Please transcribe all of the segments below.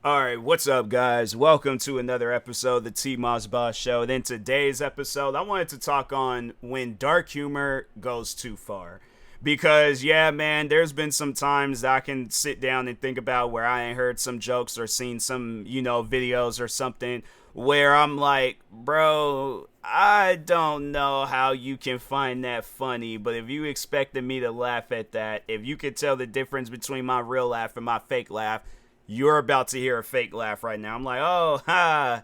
All right, what's up, guys? Welcome to another episode of the TMossBoss Show. And in today's episode, I wanted to talk on when dark humor goes too far. Because, yeah, man, there's been some times that I can sit down and think about where I ain't heard some jokes or seen some, videos or something where I'm like, bro, I don't know how you can find that funny, but if you expected me to laugh at that, if you could tell the difference between my real laugh and my fake laugh, you're about to hear a fake laugh right now. I'm like, oh, ha,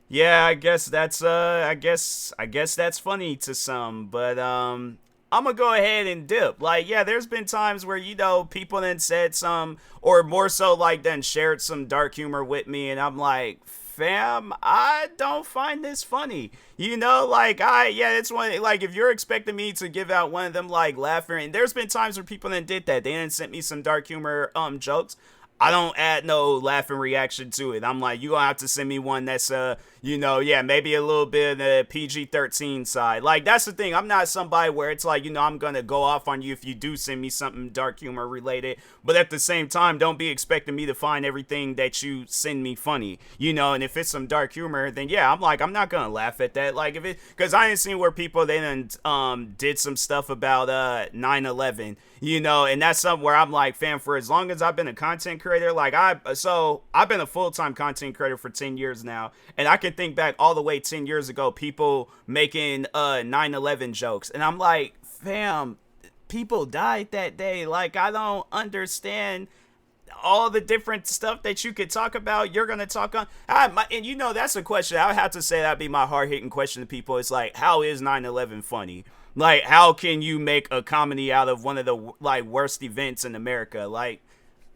yeah, I guess that's I guess that's funny to some, but I'm gonna go ahead and dip. Like, yeah, there's been times where people then said some, or more so like then shared some dark humor with me, and I'm like, fam, I don't find this funny. It's one, like, if you're expecting me to give out one of them like laughing, and there's been times where people then did that. They then sent me some dark humor jokes. I don't add no laughing reaction to it. I'm like, you gonna have to send me one that's maybe a little bit of the PG-13 side. Like, that's the thing. I'm not somebody where it's like, I'm gonna go off on you if you do send me something dark humor related. But at the same time, don't be expecting me to find everything that you send me funny. And if it's some dark humor, then yeah, I'm not gonna laugh at that. Like, because I ain't seen where people they done did some stuff about 9/11. And that's something where I'm like, fam, for as long as I've been a content creator, like I've been a full-time content creator for 10 years now, and I can think back all the way 10 years ago, people making 9/11 jokes, and I'm like, fam, people died that day. Like, I don't understand all the different stuff that you could talk about. You're gonna talk on that's a question I would have to say that'd be my hard-hitting question to people. It's like, how is 9/11 funny? Like, how can you make a comedy out of one of the like worst events in America? Like,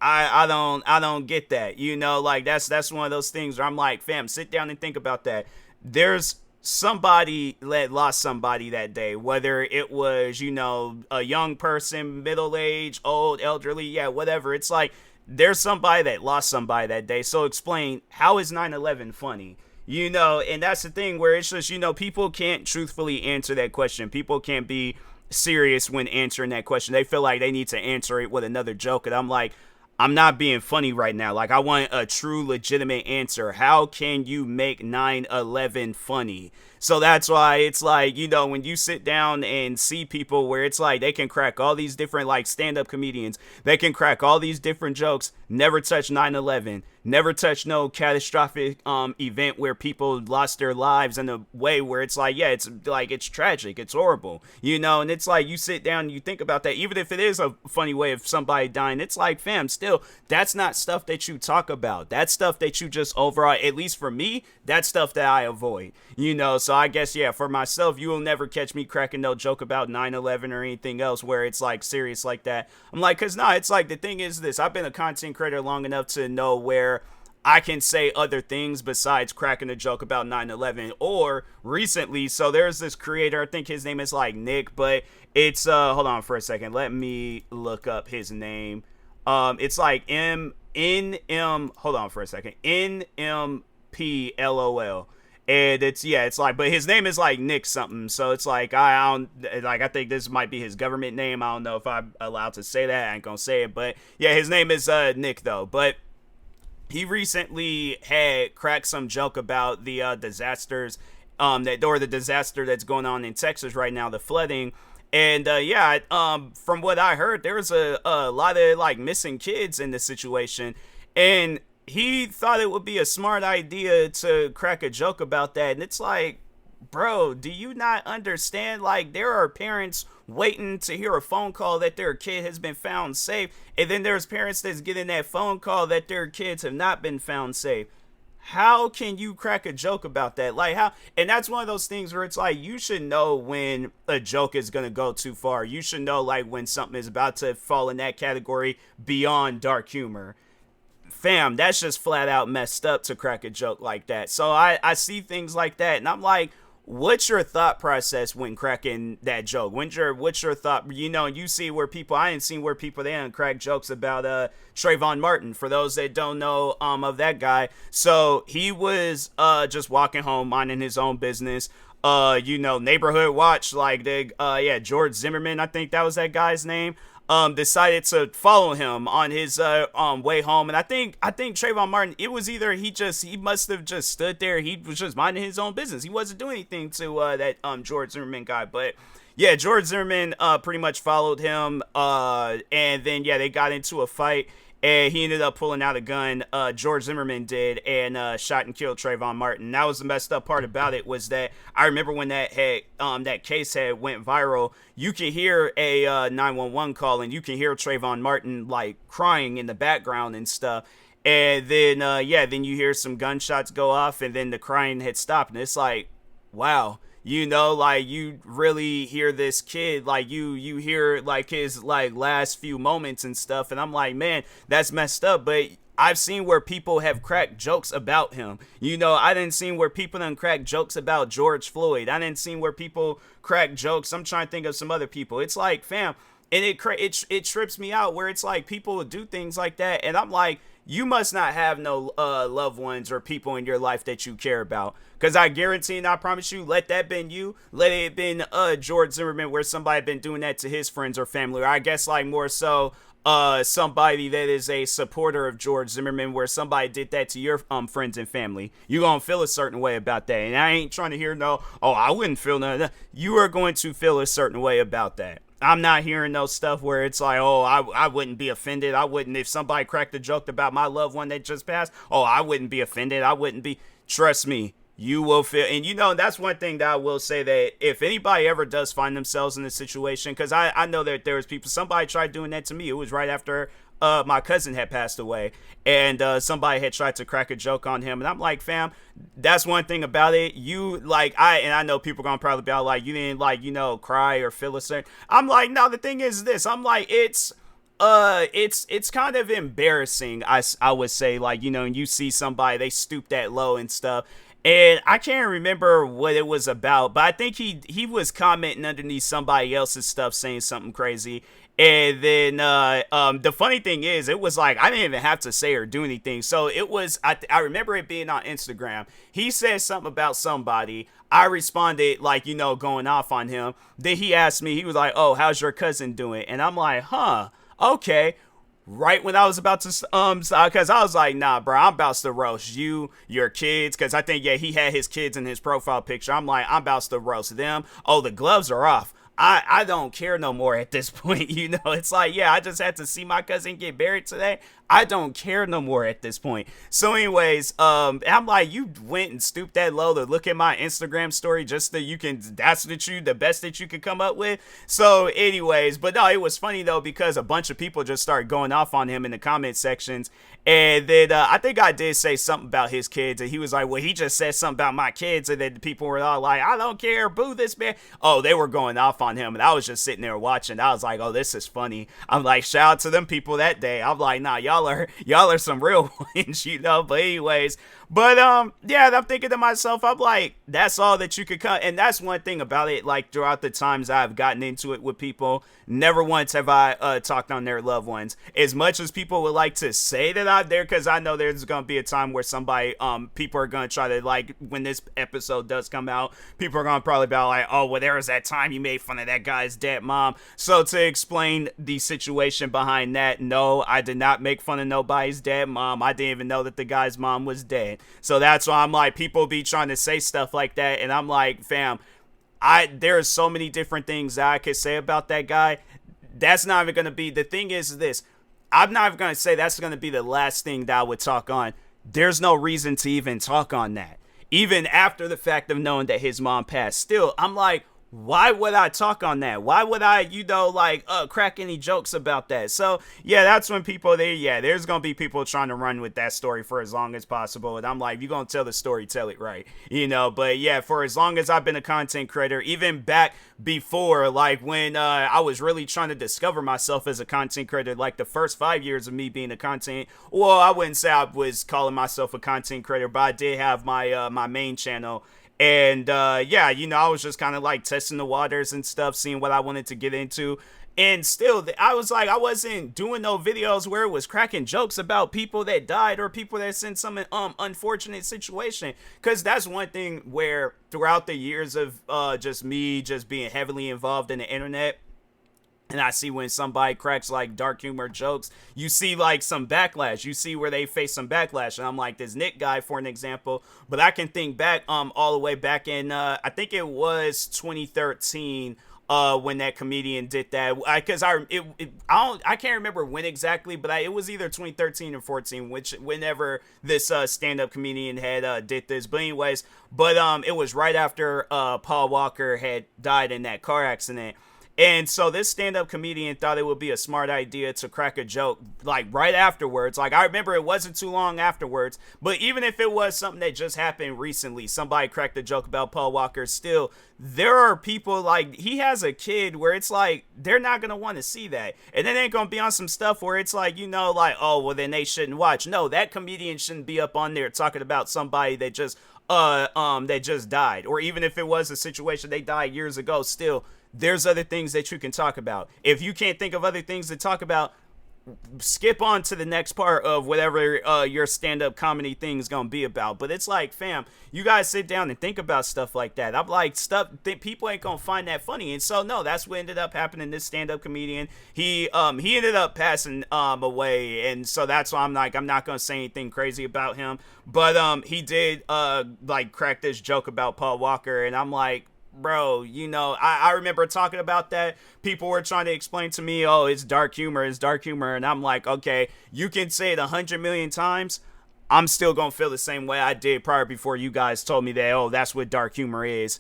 I don't get that. Like, that's one of those things where I'm like, fam, sit down and think about that. There's somebody that lost somebody that day, whether it was, a young person, middle age, old, elderly, yeah, whatever. It's like, there's somebody that lost somebody that day. So explain, how is 9/11 funny? And that's the thing where it's just, people can't truthfully answer that question. People can't be serious when answering that question. They feel like they need to answer it with another joke. And I'm like, I'm not being funny right now. Like, I want a true, legitimate answer. How can you make 9/11 funny? So that's why it's like, when you sit down and see people where it's like they can crack all these different, like, stand-up comedians, they can crack all these different jokes, never touch 9/11, never touch no catastrophic event where people lost their lives in a way where it's like, yeah, it's like, it's tragic, it's horrible, and it's like, you sit down and you think about that, even if it is a funny way of somebody dying, it's like, fam, still, that's not stuff that you talk about. That's stuff that you just overall, at least for me, that's stuff that I avoid, so I guess, yeah, for myself, you will never catch me cracking no joke about 9/11 or anything else where it's like serious like that. I'm like, cause nah, it's like, the thing is this, I've been a content creator long enough to know where I can say other things besides cracking a joke about 9/11. Or recently, so there's this creator, I think his name is like Nick, but it's hold on for a second, let me look up his name. It's like hold on for a second, NMPLOL. And it's like, but his name is like Nick something, so it's like, I think this might be his government name. I don't know if I'm allowed to say that. I ain't gonna say it, but yeah, his name is Nick though. But he recently had cracked some joke about the disasters, the disaster that's going on in Texas right now, the flooding. And from what I heard, there was a lot of like missing kids in this situation, and he thought it would be a smart idea to crack a joke about that. And it's like, bro, do you not understand? Like, there are parents waiting to hear a phone call that their kid has been found safe, and then there's parents that's getting that phone call that their kids have not been found safe. How can you crack a joke about that? Like, how? And that's one of those things where it's like, you should know when a joke is gonna go too far. You should know, like, when something is about to fall in that category beyond dark humor. Fam, that's just flat out messed up to crack a joke like that. So I see things like that, and I'm like, what's your thought process when cracking that joke? What's your thought? You see where people, I ain't seen where people, they don't crack jokes about Trayvon Martin. For those that don't know of that guy, so he was just walking home, minding his own business. Neighborhood watch, like George Zimmerman, I think that was that guy's name. decided to follow him on his way home. And I think Trayvon Martin, it was either he must have just stood there, he was just minding his own business, he wasn't doing anything to that George Zimmerman guy. But yeah, George Zimmerman pretty much followed him, and then yeah, they got into a fight. And he ended up pulling out a gun, George Zimmerman did, and shot and killed Trayvon Martin. That was the messed up part about it, was that I remember when that case had went viral, you could hear a 911 call, and you can hear Trayvon Martin like crying in the background and stuff. And then then you hear some gunshots go off, and then the crying had stopped, and it's like, wow. Like you really hear this kid, like you hear like his like last few moments and stuff, and I'm like, man, that's messed up. But I've seen where people have cracked jokes about him. I didn't see where people done crack jokes about George Floyd. I didn't see where people crack jokes. I'm trying to think of some other people. It's like, fam, and it trips me out where it's like people do things like that, and I'm like, you must not have no loved ones or people in your life that you care about. Because I guarantee and I promise you, let that been you. Let it been George Zimmerman, where somebody been doing that to his friends or family. Or I guess like more so somebody that is a supporter of George Zimmerman, where somebody did that to your friends and family. You gonna feel a certain way about that. And I ain't trying to hear I wouldn't feel none. You are going to feel a certain way about that. I'm not hearing no stuff where it's like, I wouldn't be offended. I wouldn't, if somebody cracked a joke about my loved one that just passed, I wouldn't be offended. I wouldn't be. Trust me, you will feel. And that's one thing that I will say, that if anybody ever does find themselves in this situation, because I know that there was people, somebody tried doing that to me. It was right after my cousin had passed away, and somebody had tried to crack a joke on him, and I'm like, fam, that's one thing about it. You like, I know people gonna probably be like, you didn't like, cry or feel a certain. I'm like, no, the thing is this. I'm like, it's kind of embarrassing. I would say, like, you see somebody, they stoop that low and stuff. And I can't remember what it was about, but I think he was commenting underneath somebody else's stuff, saying something crazy. And then the funny thing is, it was like I didn't even have to say or do anything. So it was, I remember it being on Instagram. He said something about somebody. I responded, like, going off on him. Then he asked me, he was like, oh, how's your cousin doing? And I'm like, huh, okay. Right when I was about to, because I was like, nah, bro, I'm about to roast you, your kids, because I think, yeah, he had his kids in his profile picture. I'm like, I'm about to roast them. Oh, the gloves are off. I don't care no more at this point. It's like, yeah, I just had to see my cousin get buried today. I don't care no more at this point. So anyways, I'm like, you went and stooped that low to look at my Instagram story just that that's the best that you could come up with. So anyways, but no, it was funny though, because a bunch of people just started going off on him in the comment sections. And then I think I did say something about his kids, and he was like, well, he just said something about my kids. And then the people were all like, I don't care, boo this man. Oh, they were going off on him, and I was just sitting there watching. I was like, oh, this is funny. I'm like, shout out to them people that day. I'm like, nah, y'all are some real ones, But anyways, but yeah, I'm thinking to myself, I'm like, that's all that you could cut. And that's one thing about it, like throughout the times I've gotten into it with people, never once have I talked on their loved ones. As much as people would like to say that I'm there, because I know there's gonna be a time where people are gonna try to, like, when this episode does come out, people are gonna probably be like, oh, well, there was that time you made fun of that guy's dead mom. So to explain the situation behind that, no, I did not make fun of nobody's dead mom. I didn't even know that the guy's mom was dead. So that's why I'm like, people be trying to say stuff like that, and I'm like, fam, there are so many different things that I could say about that guy. That's not even going to be, the thing is this, I'm not even going to say that's going to be the last thing that I would talk on. There's no reason to even talk on that. Even after the fact of knowing that his mom passed, still, I'm like, why would I talk on that? Why would I, crack any jokes about that? So, yeah, that's when there's going to be people trying to run with that story for as long as possible. And I'm like, if you're going to tell the story, tell it right, But, yeah, for as long as I've been a content creator, even back before, like, when I was really trying to discover myself as a content creator, like the first 5 years of me being a content, well, I wouldn't say I was calling myself a content creator, but I did have my my main channel. And, I was just kind of like testing the waters and stuff, seeing what I wanted to get into. And still, I was like, I wasn't doing no videos where it was cracking jokes about people that died or people that's in some unfortunate situation. Because that's one thing where throughout the years of just me just being heavily involved in the internet, And I see when somebody cracks like dark humor jokes, you see like some backlash. You see where they face some backlash. And I'm like this Nick guy for an example. But I can think back all the way back in I think it was 2013 when that comedian did that. I can't remember when exactly, but it was either 2013 or 14, whenever this stand up comedian had did this. But anyways, it was right after Paul Walker had died in that car accident. And so this stand-up comedian thought it would be a smart idea to crack a joke like right afterwards. Like I remember it wasn't too long afterwards, but even if it was something that just happened recently, somebody cracked a joke about Paul Walker, still there are people like he has a kid where it's like they're not going to want to see that. And then they're going to be on some stuff where it's like, like, oh, well then they shouldn't watch. No, that comedian shouldn't be up on there talking about somebody that just died. Or even if it was a situation they died years ago, still there's other things that you can talk about. If you can't think of other things to talk about, skip on to the next part of whatever your stand-up comedy thing is gonna be about. But it's like, fam, you guys sit down and think about stuff like that. I'm like, people ain't gonna find that funny. And so no, that's what ended up happening. This stand-up comedian, he ended up passing away, and so that's why I'm like, I'm not gonna say anything crazy about him. But he did like crack this joke about Paul Walker, and I'm like, bro, I remember talking about that. People were trying to explain to me, oh, it's dark humor. And I'm like, okay, you can say it 100 million times. I'm still going to feel the same way I did prior before you guys told me that, oh, that's what dark humor is.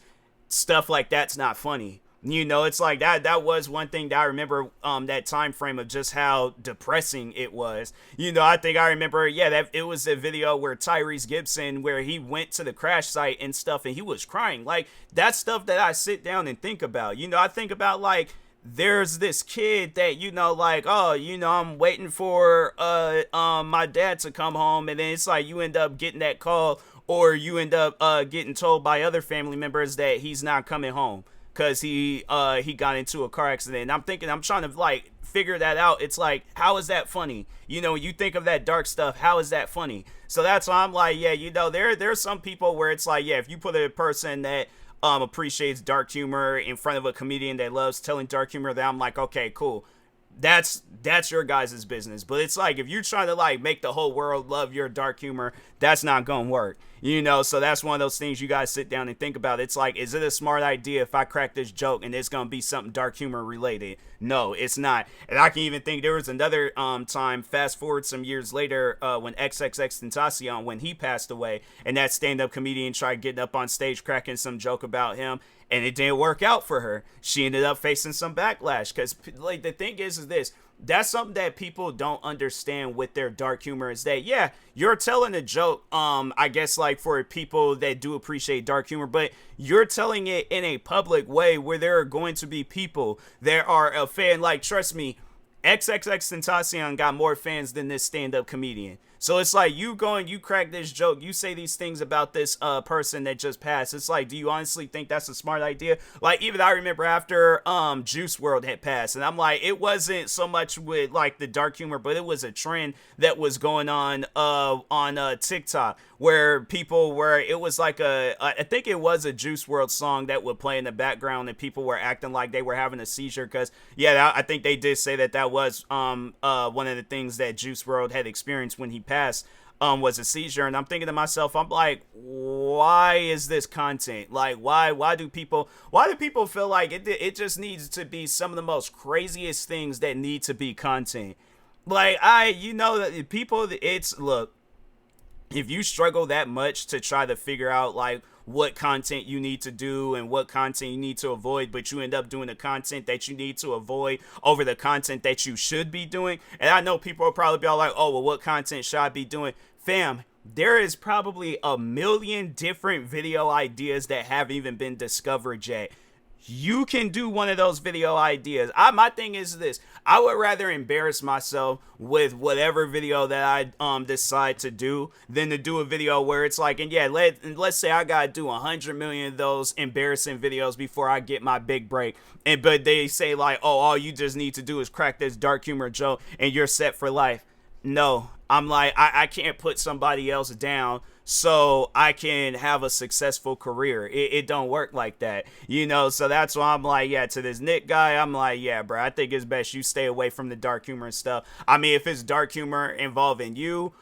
Stuff like that's not funny. It's like that was one thing that I remember that time frame of just how depressing it was. I think I remember, that it was a video where Tyrese Gibson, where he went to the crash site and stuff and he was crying. Like, that's stuff that I sit down and think about. I think about like, there's this kid that, like, oh, I'm waiting for my dad to come home, and then it's like you end up getting that call, or you end up getting told by other family members that he's not coming home because he got into a car accident. And I'm trying to like figure that out. It's like, how is that funny? You think of that dark stuff, how is that funny? So that's why I'm like, there's some people where it's like, if you put a person that appreciates dark humor in front of a comedian that loves telling dark humor, then I'm like, okay, cool. That's your guys' business. But it's like, if you're trying to like make the whole world love your dark humor, that's not gonna work. So that's one of those things you guys sit down and think about. It's like, is it a smart idea if I crack this joke and it's gonna be something dark humor related? No, it's not. And I can even think there was another time, fast forward some years later, when XXXTentacion, when he passed away, and that stand-up comedian tried getting up on stage cracking some joke about him, and it didn't work out for her. She ended up facing some backlash, because like the thing is this, that's something that people don't understand with their dark humor, is that, you're telling a joke, I guess like for people that do appreciate dark humor, but you're telling it in a public way where there are going to be people that are a fan. Like, trust me, XXXTentacion got more fans than this stand-up comedian. So it's like, you crack this joke, you say these things about this person that just passed. It's like, do you honestly think that's a smart idea? Like, even I remember after Juice WRLD had passed, and I'm like, it wasn't so much with like the dark humor, but it was a trend that was going on TikTok, where people were, it was like I think it was a Juice WRLD song that would play in the background, and people were acting like they were having a seizure, because I think they did say that was one of the things that Juice WRLD had experienced when he passed, was a seizure. And I'm thinking to myself, I'm like, why is this content? Like, why do people feel like it just needs to be some of the most craziest things that need to be content? Like, that people, look, if you struggle that much to try to figure out like what content you need to do and what content you need to avoid, but you end up doing the content that you need to avoid over the content that you should be doing. And I know people will probably be all like, oh, well, what content should I be doing? Fam, there is probably a million different video ideas that haven't even been discovered yet. You can do one of those video ideas. My thing is this. I would rather embarrass myself with whatever video that I decide to do than to do a video where it's like, and let's say I gotta do 100 million of those embarrassing videos before I get my big break. But they say like, oh, all you just need to do is crack this dark humor joke and you're set for life. No, I'm like, I can't put somebody else down so I can have a successful career. It don't work like that, you know. So that's why I'm like, yeah, to this Nick guy, I'm like, yeah, bro, I think it's best you stay away from the dark humor and stuff. I mean, if it's dark humor involving you,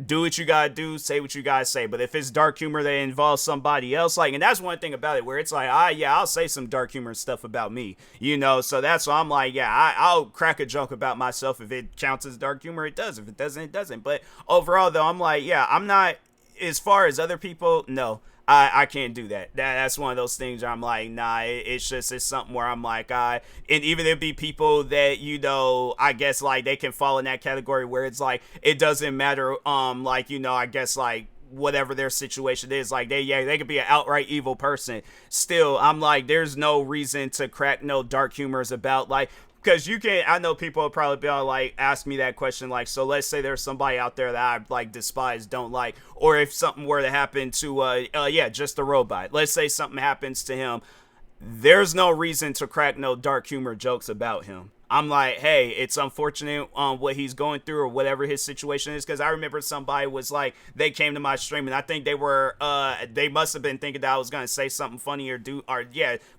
do what you gotta do, say what you gotta say. But if it's dark humor that involves somebody else, like, and that's one thing about it, where it's like, yeah, I'll say some dark humor stuff about me, you know. So that's why I'm like, yeah, I'll crack a joke about myself if it counts as dark humor. It does. If it doesn't, it doesn't. But overall, though, I'm like, yeah, I'm not, as far as other people, no. I can't do that's one of those things where I'm like, nah, it's something where I'm like, and even there be people that, you know, I guess like they can fall in that category where it's like, it doesn't matter, like, you know, I guess like, whatever their situation is, like they could be an outright evil person. Still, I'm like, there's no reason to crack no dark humors about, like, because you can, I know people will probably be all like, ask me that question, like, so let's say there's somebody out there that I like despise, don't like, or if something were to happen to just a robot, let's say something happens to him, there's no reason to crack no dark humor jokes about him. I'm like, hey, it's unfortunate what he's going through or whatever his situation is. Because I remember somebody was like, they came to my stream and I think they must have been thinking that I was going to say something funny or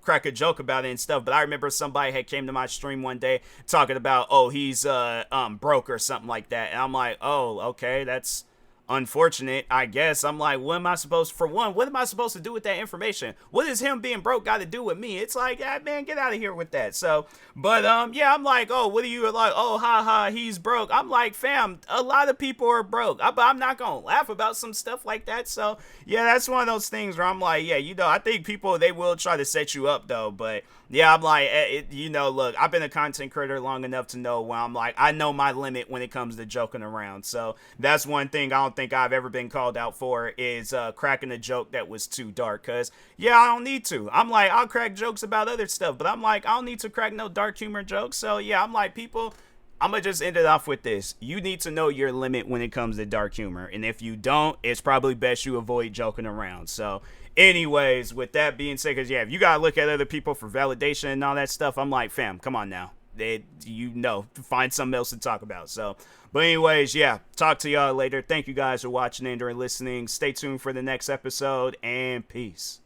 crack a joke about it and stuff. But I remember somebody had came to my stream one day talking about, oh, he's broke or something like that. And I'm like, oh, okay, that's unfortunate, I guess. I'm like, what am I supposed to do with that information? What does him being broke got to do with me? It's like, man, get out of here with that. So, but I'm like, oh, what are you like? Oh, ha, he's broke. I'm like, fam, a lot of people are broke. But I'm not gonna laugh about some stuff like that. So yeah, that's one of those things where I'm like, yeah, you know, I think people, they will try to set you up though, but yeah, I'm like, you know, look, I've been a content creator long enough to know where I'm like, I know my limit when it comes to joking around. So that's one thing I don't think I've ever been called out for, is cracking a joke that was too dark. Cause yeah, I don't need to. I'm like, I'll crack jokes about other stuff, but I'm like, I don't need to crack no dark humor jokes. So yeah, I'm like, people, I'm gonna just end it off with this. You need to know your limit when it comes to dark humor, and if you don't, it's probably best you avoid joking around. So anyways, with that being said, because yeah, if you gotta look at other people for validation and all that stuff, I'm like, fam, come on now. Find something else to talk about. So, but anyways, yeah, talk to y'all later. Thank you guys for watching and or listening. Stay tuned for the next episode, and peace.